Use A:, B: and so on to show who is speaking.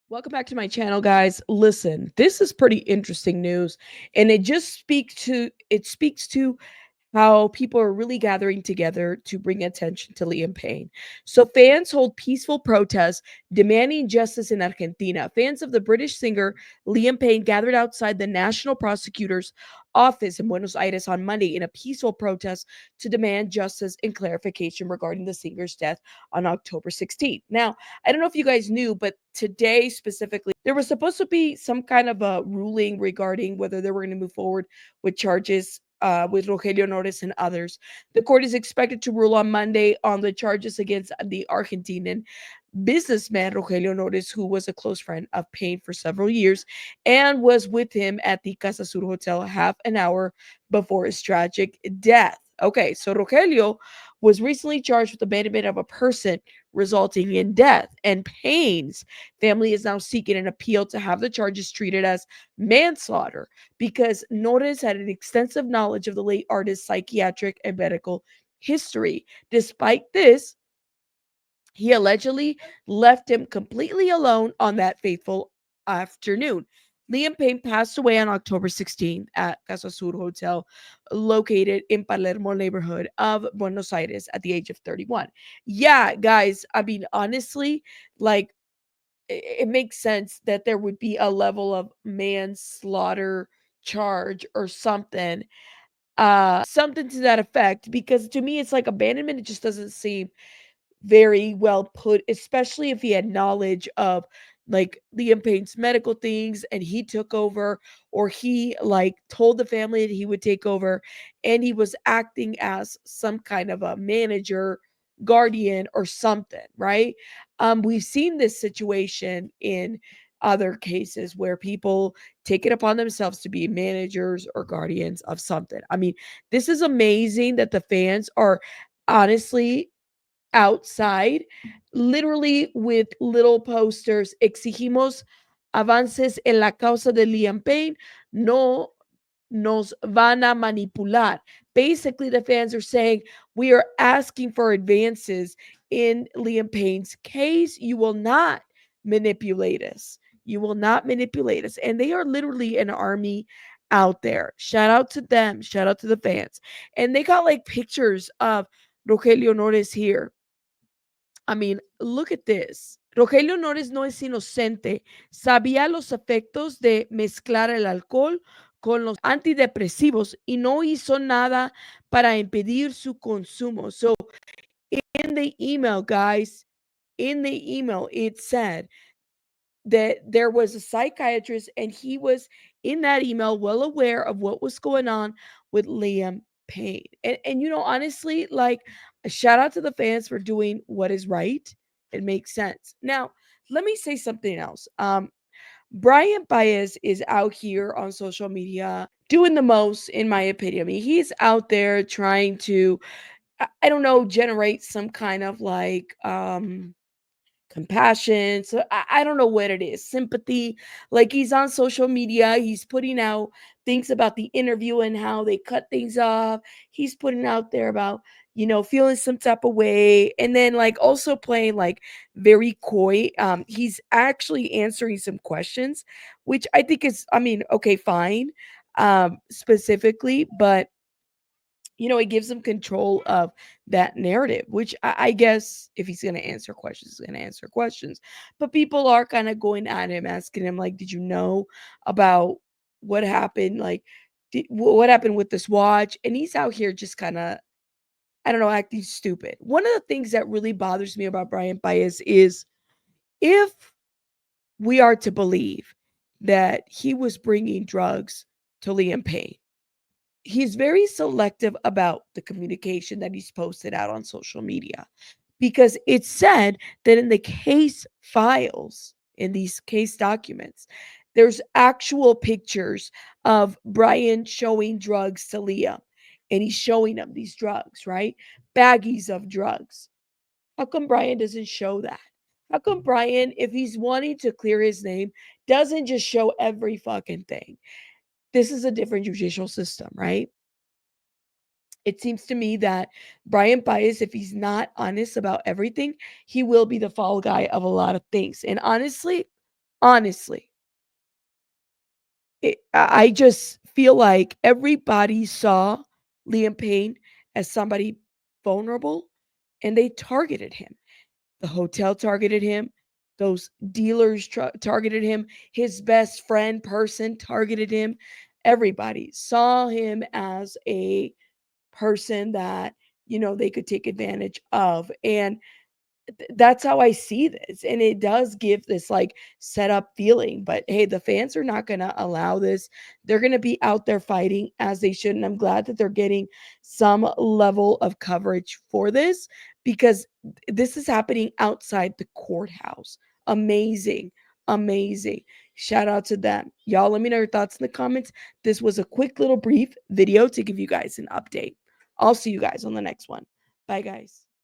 A: Welcome back to my channel, guys. Listen, this is pretty interesting news, and it speaks to how people are really gathering together to bring attention to Liam Payne. So, fans hold peaceful protests demanding justice in Argentina. Fans of the British singer Liam Payne gathered outside the National Prosecutor's office in Buenos Aires on Monday in a peaceful protest to demand justice and clarification regarding the singer's death on October 16th. Now, I don't know if you guys knew, but today specifically, there was supposed to be some kind of a ruling regarding whether they were going to move forward with charges with Rogelio NORES and others. The court is expected to rule on Monday on the charges against the Argentinian businessman Rogelio NORES, who was a close friend of Payne for several years and was with him at the Casa Sur Hotel half an hour before his tragic death. Okay, so Rogelio was recently charged with abandonment of a person resulting in death, and Payne's family is now seeking an appeal to have the charges treated as manslaughter because Norris had an extensive knowledge of the late artist's psychiatric and medical history. Despite this, he allegedly left him completely alone on that fateful afternoon. Liam Payne passed away on October 16th at Casa Sur Hotel, located in Palermo neighborhood of Buenos Aires at the age of 31. Yeah, guys, I mean, honestly, like, it makes sense that there would be a level of manslaughter charge or something, something to that effect, because to me, it's like abandonment. It just doesn't seem very well put, especially if he had knowledge of like Liam Payne's medical things and he took over, or he like told the family that he would take over and he was acting as some kind of a manager, guardian, or something, right? We've seen this situation in other cases where people take it upon themselves to be managers or guardians of something. I mean, this is amazing that the fans are honestly outside, literally with little posters. Exigimos avances en la causa de Liam Payne. No nos van a manipular. Basically, the fans are saying, we are asking for advances in Liam Payne's case. You will not manipulate us. You will not manipulate us. And they are literally an army out there. Shout out to them. Shout out to the fans. And they got like pictures of Rogelio Nores here. I mean, look at this. Rogelio Nores no es inocente. Sabía los efectos de mezclar el alcohol con los antidepresivos y no hizo nada para impedir su consumo. So, in the email, guys, in the email, it said that there was a psychiatrist and he was in that email well aware of what was going on with Liam Payne. And you know, honestly, like, a shout out to the fans for doing what is right. It makes sense. Now, let me say something else. Brian Baez is out here on social media doing the most, in my opinion. I mean, he's out there trying to, I don't know, generate some kind of like compassion. So I don't know what it is. Sympathy. Like, he's on social media. He's putting out things about the interview and how they cut things off. He's putting out there about, feeling some type of way. And then like also playing like very coy. He's actually answering some questions, which I think is, I mean, okay, fine. Specifically, but it gives him control of that narrative, which I guess if he's going to answer questions, he's going to answer questions. But people are kind of going at him, asking him, like, did you know about what happened? Like, what happened with this watch? And he's out here just kind of, I don't know, acting stupid. One of the things that really bothers me about Brian Baez is if we are to believe that he was bringing drugs to Liam Payne, he's very selective about the communication that he's posted out on social media, because it's said that in the case files, in these case documents, there's actual pictures of Brian showing drugs to Liam, and he's showing him these drugs, right? Baggies of drugs. How come Brian doesn't show that? How come Brian, if he's wanting to clear his name, doesn't just show every fucking thing? This is a different judicial system, right? It seems to me that Brian Baez, if he's not honest about everything, he will be the fall guy of a lot of things. And honestly, Honestly, I just feel like everybody saw Liam Payne as somebody vulnerable, and they targeted him. The hotel targeted him. Those dealers targeted him. His best friend person targeted him. Everybody saw him as a person that, they could take advantage of. And that's how I see this. And it does give this like set up feeling. But hey, the fans are not going to allow this. They're going to be out there fighting as they should. And I'm glad that they're getting some level of coverage for this because this is happening outside the courthouse. Amazing. Amazing. Shout out to them. Y'all, let me know your thoughts in the comments. This was a quick little brief video to give you guys an update. I'll see you guys on the next one. Bye, guys.